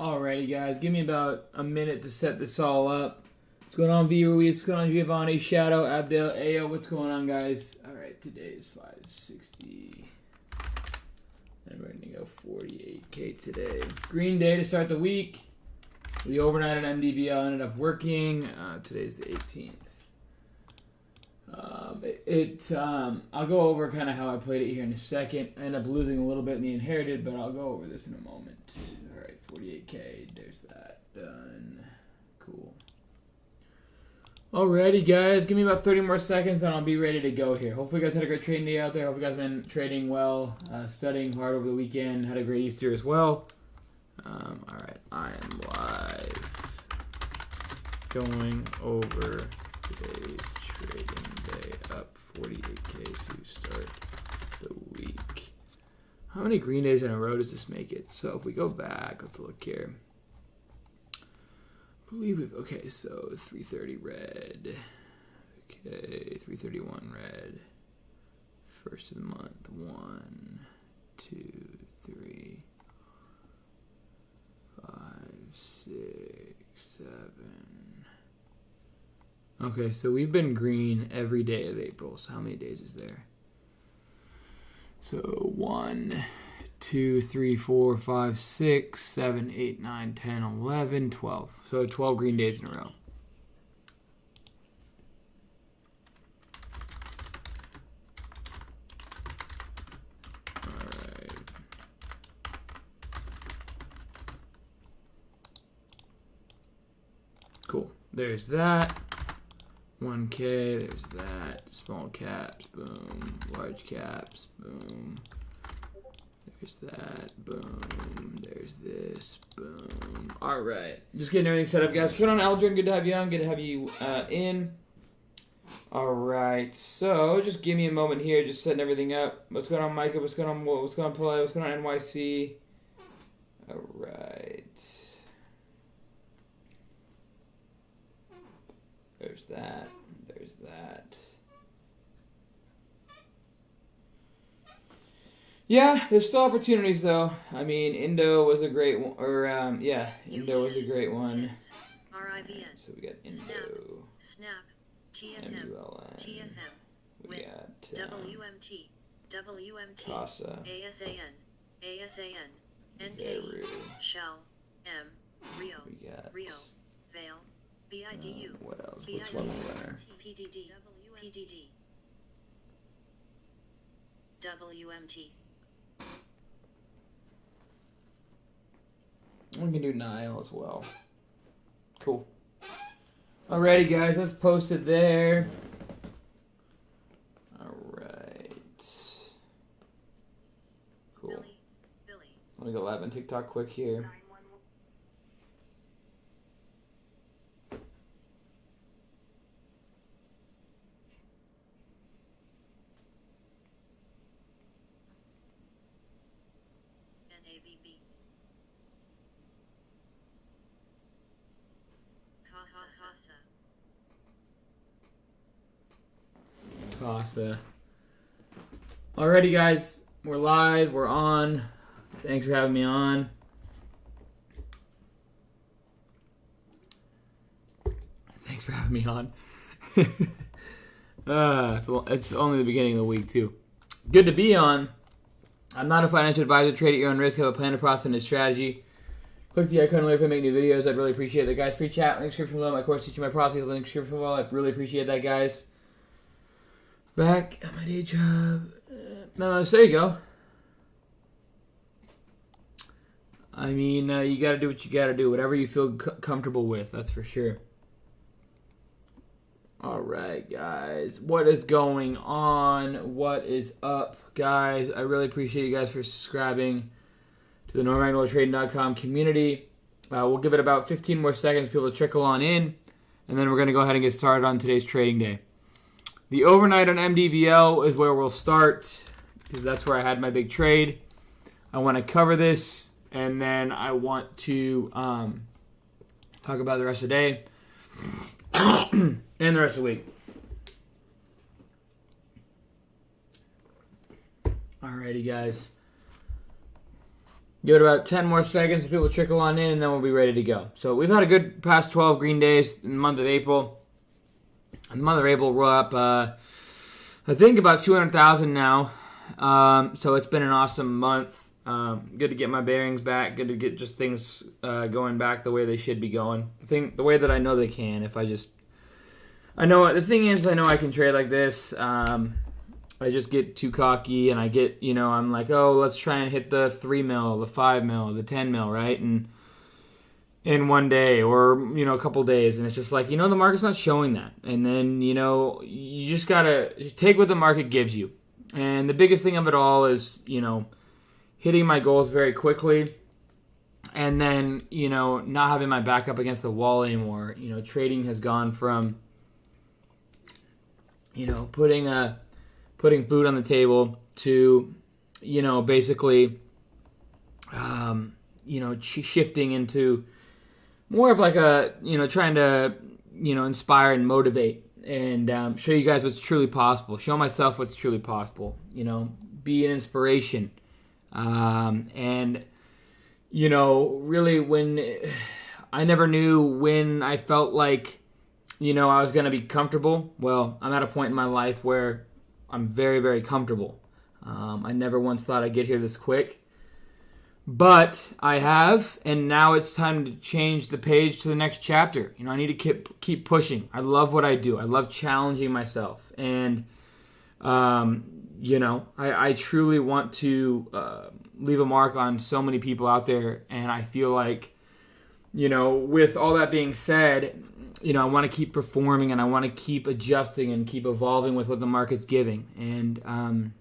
Alrighty, guys, give me about a minute to set this all up. What's going on, VOE? What's going on, Giovanni, Shadow, Abdel, Ayo? What's going on, guys? Alright, today is 560. And we're going to go 48K today. Green day to start the week. The overnight on MDVL ended up working. Today's the 18th. I'll go over kind of how I played it here in a second. I ended up losing a little bit in the inherited, but I'll go over this in a moment. Alright, 48K. There's that. Done. Cool. Alrighty, guys. Give me about 30 more seconds and I'll be ready to go here. Hopefully you guys had a great trading day out there. Hopefully you guys have been trading well, studying hard over the weekend. Had a great Easter as well. Alright, I am live. Going over today's trading day, up 48K to start the week. How many green days in a row does this make it? So if we go back, let's look here. I believe we've, okay, so 330 red. Okay, 331 red. First of the month, 1, 2, 3, 5, 6, 7. Okay, so we've been green every day of April. So how many days is there? So 1, 2, 3, 4, 5, 6, 7, 8, 9, 10, 11, 12. So 12 green days in a row. Alright. Cool. There's that. 1K, there's that. Small caps, boom. Large caps, boom. There's that, boom. There's this, boom. Alright. Just getting everything set up, guys. What's going on, Aldrin? Good to have you on. Good to have you in. Alright. So, just give me a moment here. Just setting everything up. What's going on, Micah? What's going on, what's going on, Play? What's going on, NYC? Alright. There's that. There's that. Yeah, there's still opportunities though. I mean, Indo was a great one, or yeah, Indo was a great one. So we got Indo, Snap, TSM, MDVL, TSM, we got WMT, WMT, Casa, ASAN, ASAN, NK, Veru, Shell, M, Rio, we got Rio, Vale, BIDU, what else? What's one winner? PDD, PDD, WMT. We can do Nile as well. Cool. Alrighty, guys, let's post it there. Alright. Cool. Billy, Let me go live on TikTok quick here. NAVB, Casa. Alrighty, guys, we're live. We're on. Thanks for having me on. Thanks for having me on. It's only the beginning of the week, too. Good to be on. I'm not a financial advisor. Trade at your own risk. Have a plan, a process, and a strategy. Click the icon if I make new videos. I'd really appreciate that, guys. Free chat, link description below. My course teaching my process, link description below. I'd really appreciate that, guys. Back at my day job. So there you go. I mean, you got to do what you got to do. Whatever you feel comfortable with, that's for sure. Alright, guys. What is going on? What is up, guys? I really appreciate you guys for subscribing to the NorMagnoLTrading.com community. We'll give it about 15 more seconds for people to trickle on in, and then we're going to go ahead and get started on today's trading day. The overnight on MDVL is where we'll start, because that's where I had my big trade. I want to cover this, and then I want to talk about the rest of the day and the rest of the week. Alrighty, guys. Give it about 10 more seconds for people to trickle on in, and then we'll be ready to go. So we've had a good past 12 green days in the month of April. In the month of April, we're up, I think, about 200,000 now. So it's been an awesome month. Good to get my bearings back. Good to get just things going back the way they should be going. The way that I know they can. I know the thing is, I know I can trade like this. I just get too cocky, and I get, I'm like, oh, let's try and hit the 3 mil, the 5 mil, the 10 mil, right? And in one day or, a couple days. And it's just like, the market's not showing that. And then, you just got to take what the market gives you. And the biggest thing of it all is, hitting my goals very quickly. And then, not having my back up against the wall anymore. Trading has gone from, putting food on the table to, basically, shifting into more of like a, trying to, inspire and motivate and show you guys what's truly possible. Show myself what's truly possible. Be an inspiration. And, really when I never knew when I felt like, I was going to be comfortable. Well, I'm at a point in my life where I'm very, very comfortable. I never once thought I'd get here this quick. But I have, and now it's time to change the page to the next chapter. I need to keep pushing. I love what I do. I love challenging myself. And, I truly want to leave a mark on so many people out there. And I feel like, with all that being said, I want to keep performing, and I want to keep adjusting and keep evolving with what the market's giving. And,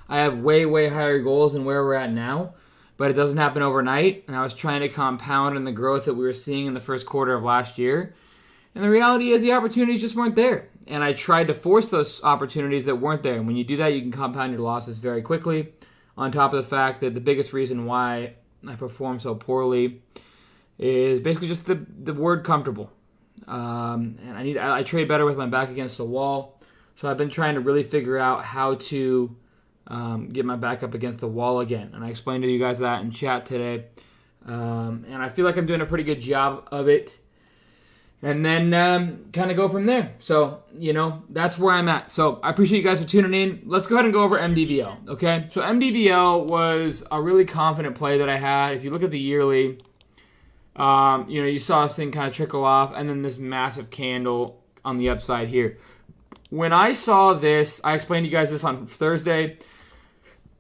I have way, way higher goals than where we're at now, but it doesn't happen overnight. And I was trying to compound in the growth that we were seeing in the first quarter of last year. And the reality is the opportunities just weren't there. And I tried to force those opportunities that weren't there. And when you do that, you can compound your losses very quickly. On top of the fact that the biggest reason why I perform so poorly is basically just the word comfortable. And I trade better with my back against the wall. So I've been trying to really figure out how to get my back up against the wall again. And I explained to you guys that in chat today. And I feel like I'm doing a pretty good job of it. And then kind of go from there. So, that's where I'm at. So I appreciate you guys for tuning in. Let's go ahead and go over MDVL, okay? So MDVL was a really confident play that I had. If you look at the yearly, you saw this thing kind of trickle off, and then this massive candle on the upside here. When I saw this, I explained to you guys this on Thursday.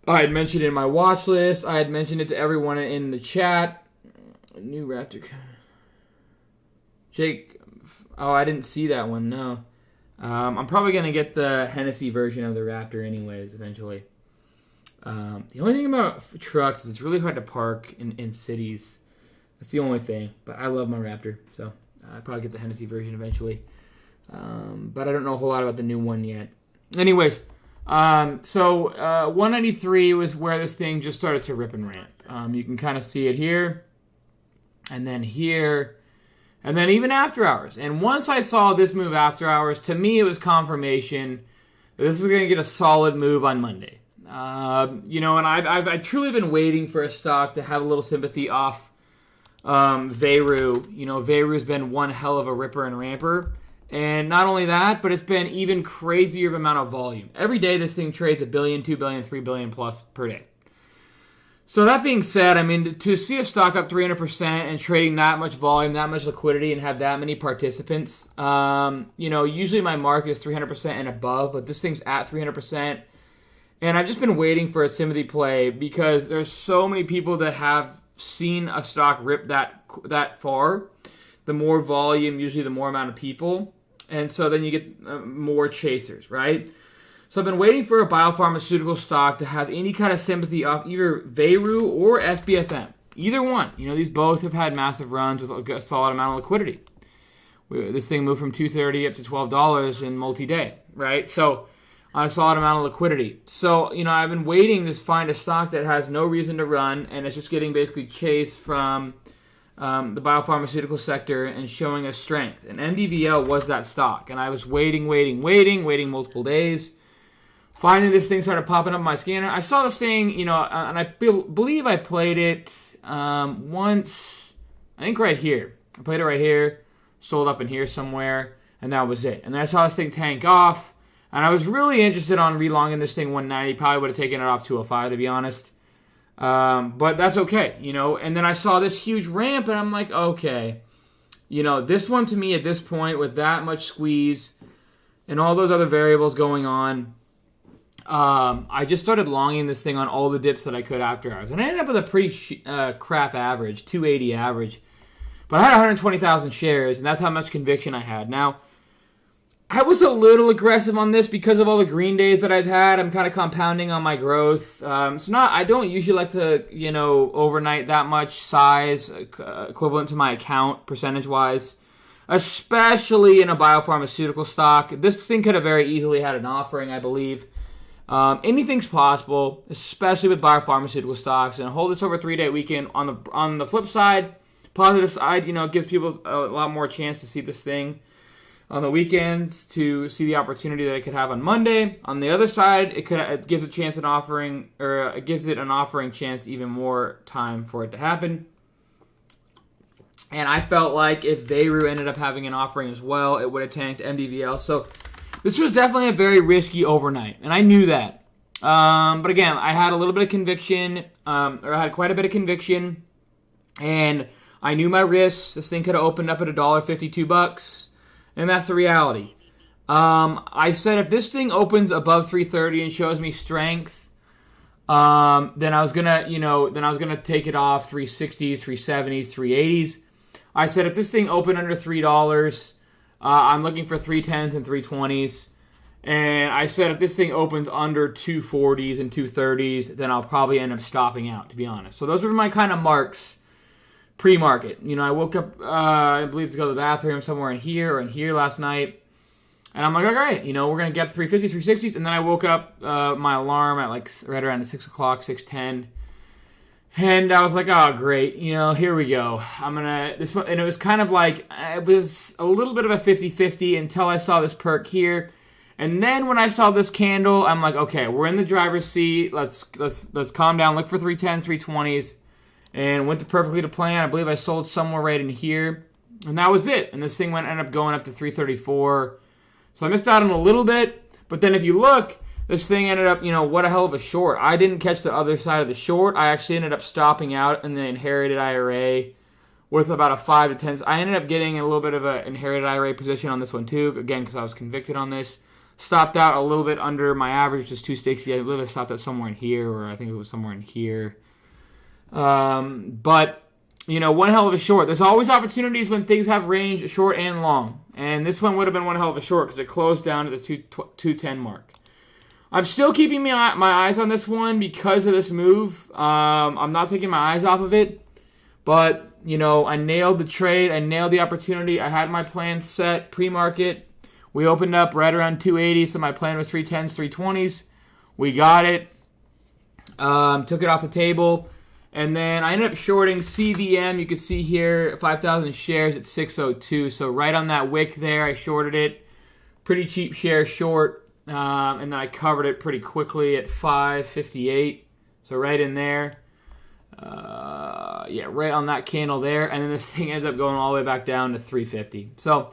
I had mentioned it in my watch list. I had mentioned it to everyone in the chat. New Raptor. Jake, I didn't see that one, no. I'm probably going to get the Hennessy version of the Raptor anyways, eventually. The only thing about trucks is it's really hard to park in cities. That's the only thing. But I love my Raptor, so I'll probably get the Hennessy version eventually. But I don't know a whole lot about the new one yet. Anyways, so 193 was where this thing just started to rip and ramp. You can kind of see it here, and then here, and then even after hours. And once I saw this move after hours, to me it was confirmation that this was going to get a solid move on Monday. And I've truly been waiting for a stock to have a little sympathy off Veru. Veru's been one hell of a ripper and ramper. And not only that, but it's been even crazier of amount of volume. Every day this thing trades $1 billion, $2 billion, $3 billion plus per day. So that being said, to see a stock up 300% and trading that much volume, that much liquidity, and have that many participants, usually my market is 300% and above, but this thing's at 300%. And I've just been waiting for a sympathy play because there's so many people that have seen a stock rip that far. The more volume, usually the more amount of people. And so then you get more chasers, right? So I've been waiting for a biopharmaceutical stock to have any kind of sympathy off either Veru or SBFM. Either one. These both have had massive runs with a solid amount of liquidity. This thing moved from $2.30 up to $12 in multi-day, right? So on a solid amount of liquidity. So, I've been waiting to find a stock that has no reason to run, and it's just getting basically chased from the biopharmaceutical sector and showing a strength. And MDVL was that stock. And I was waiting multiple days finally this thing started popping up on my scanner. I saw this thing, and I believe I played it once, I think right here. I played it right here, sold up in here somewhere, and that was it. And then I saw this thing tank off, and I was really interested on relonging this thing 190. Probably would have taken it off 205, to be honest. But that's okay, And then I saw this huge ramp, and I'm like, okay. This one to me at this point, with that much squeeze and all those other variables going on, I just started longing this thing on all the dips that I could after hours. And I ended up with a pretty crap average, 280 average. But I had 120,000 shares, and that's how much conviction I had. Now, I was a little aggressive on this because of all the green days that I've had. I'm kind of compounding on my growth. I don't usually like to, overnight that much size equivalent to my account percentage-wise, especially in a biopharmaceutical stock. This thing could have very easily had an offering, I believe. Anything's possible, especially with biopharmaceutical stocks. And hold this over a 3-day weekend. On the flip side, positive side, it gives people a lot more chance to see this thing on the weekends, to see the opportunity that it could have on Monday. On the other side, it gives it an offering chance, even more time for it to happen. And I felt like if Veru ended up having an offering as well, it would have tanked MDVL. So this was definitely a very risky overnight, and I knew that. But again, I had a little bit of conviction, I had quite a bit of conviction, and I knew my risks. This thing could have opened up at $1.50, $2. And that's the reality. I said if this thing opens above 330 and shows me strength, then I was gonna take it off 360s, 370s, 380s. I said if this thing opened under $3, I'm looking for 310s and 320s. And I said if this thing opens under 240s and 230s, then I'll probably end up stopping out, to be honest. So those were my kind of marks pre-market. I woke up, I believe, to go to the bathroom somewhere in here or in here last night. And I'm like, all right, we're going to get 350s, 360s. And then I woke up, my alarm at right around 6 o'clock, 6:10. And I was like, oh, great. Here we go. This one. And it was kind of like, it was a little bit of a 50-50 until I saw this perk here. And then when I saw this candle, I'm like, okay, we're in the driver's seat. Let's calm down. Look for 310s, 320s. And went perfectly to plan. I believe I sold somewhere right in here. And that was it. And this thing ended up going up to 334. So I missed out on a little bit. But then if you look, this thing ended up, what a hell of a short. I didn't catch the other side of the short. I actually ended up stopping out in the inherited IRA with about a 5 to 10. I ended up getting a little bit of an inherited IRA position on this one too. Again, because I was convicted on this. Stopped out a little bit under my average, just 260. I believe I stopped out somewhere in here, or I think it was somewhere in here. But, one hell of a short. There's always opportunities when things have range, short and long. And this one would have been one hell of a short because it closed down to the 210 mark. I'm still keeping my eyes on this one because of this move. I'm not taking my eyes off of it. But, I nailed the trade. I nailed the opportunity. I had my plan set pre-market. We opened up right around 280, so my plan was 310s, 320s. We got it. Took it off the table. And then I ended up shorting CVM. You can see here, 5,000 shares at 602. So right on that wick there, I shorted it. Pretty cheap share short. And then I covered it pretty quickly at 558. So right in there. Right on that candle there. And then this thing ends up going all the way back down to 350. So,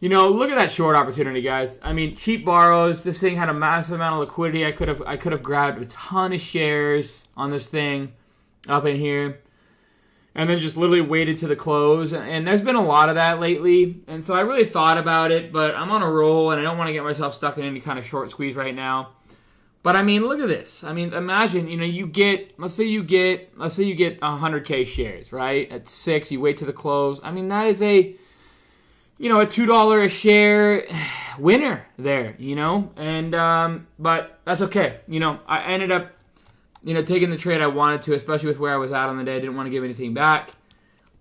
look at that short opportunity, guys. I mean, cheap borrows. This thing had a massive amount of liquidity. I could have grabbed a ton of shares on this thing up in here, and then just literally waited to the close. And there's been a lot of that lately, and so I really thought about it, but I'm on a roll, and I don't want to get myself stuck in any kind of short squeeze right now. But I mean, look at this. I mean, imagine, let's say you get 100K shares, right? At 6, you wait to the close. I mean, that is a $2 a share winner there, and but that's okay. I ended up taking the trade I wanted to, especially with where I was at on the day. I didn't want to give anything back.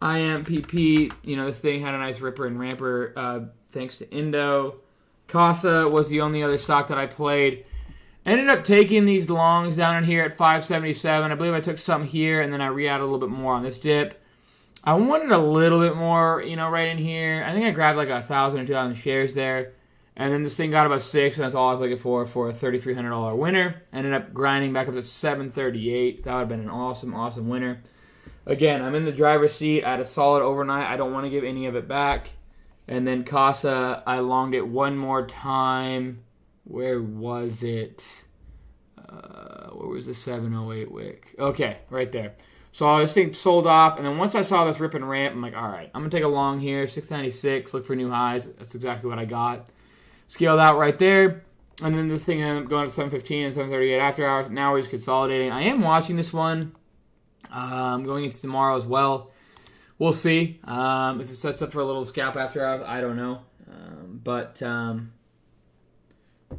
IMPP, this thing had a nice ripper and ramper thanks to Indo. Casa was the only other stock that I played. Ended up taking these longs down in here at 577. I believe I took some here, and then I re-added a little bit more on this dip. I wanted a little bit more, right in here. I think I grabbed like 1,000 or 2,000 shares there. And then this thing got above 6, and that's all I was looking for a $3,300 winner. Ended up grinding back up to 738. That would have been an awesome, awesome winner. Again, I'm in the driver's seat. I had a solid overnight. I don't want to give any of it back. And then Casa, I longed it one more time. Where was it? Where was the 708 wick? Okay, right there. So this thing sold off, and then once I saw this rip and ramp, I'm like, all right, I'm going to take a long here, 696, look for new highs. That's exactly what I got. Scaled out right there, and then this thing ended up going to 715 and 738 after hours. Now we're just consolidating. I am watching this one. Going into tomorrow as well. We'll see. If it sets up for a little scalp after hours, I don't know.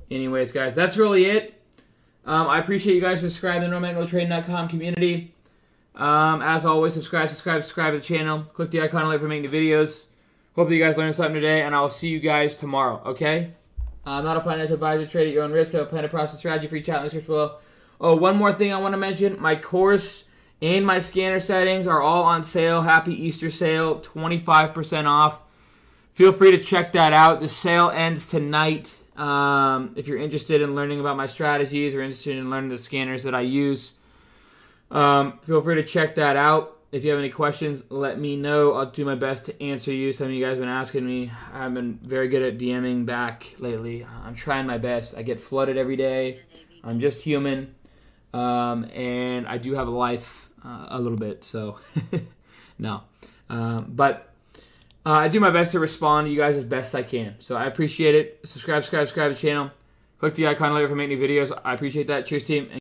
Anyways, guys, that's really it. I appreciate you guys subscribing to the NoMagNoTrading.com community. As always, subscribe to the channel. Click the icon later for making the videos. Hope that you guys learned something today, and I'll see you guys tomorrow, okay? I'm not a financial advisor. Trade at your own risk. I have a plan, a process, strategy for each out in the description below. Oh, one more thing I want to mention. My course and my scanner settings are all on sale. Happy Easter sale. 25% off. Feel free to check that out. The sale ends tonight. If you're interested in learning about my strategies or interested in learning the scanners that I use, feel free to check that out. If you have any questions, let me know. I'll do my best to answer you. Some of you guys have been asking me. I've been very good at DMing back lately. I'm trying my best. I get flooded every day. I'm just human. And I do have a life a little bit, so no. But I do my best to respond to you guys as best I can. So I appreciate it. Subscribe to the channel. Click the icon later for making new videos. I appreciate that. Cheers, team.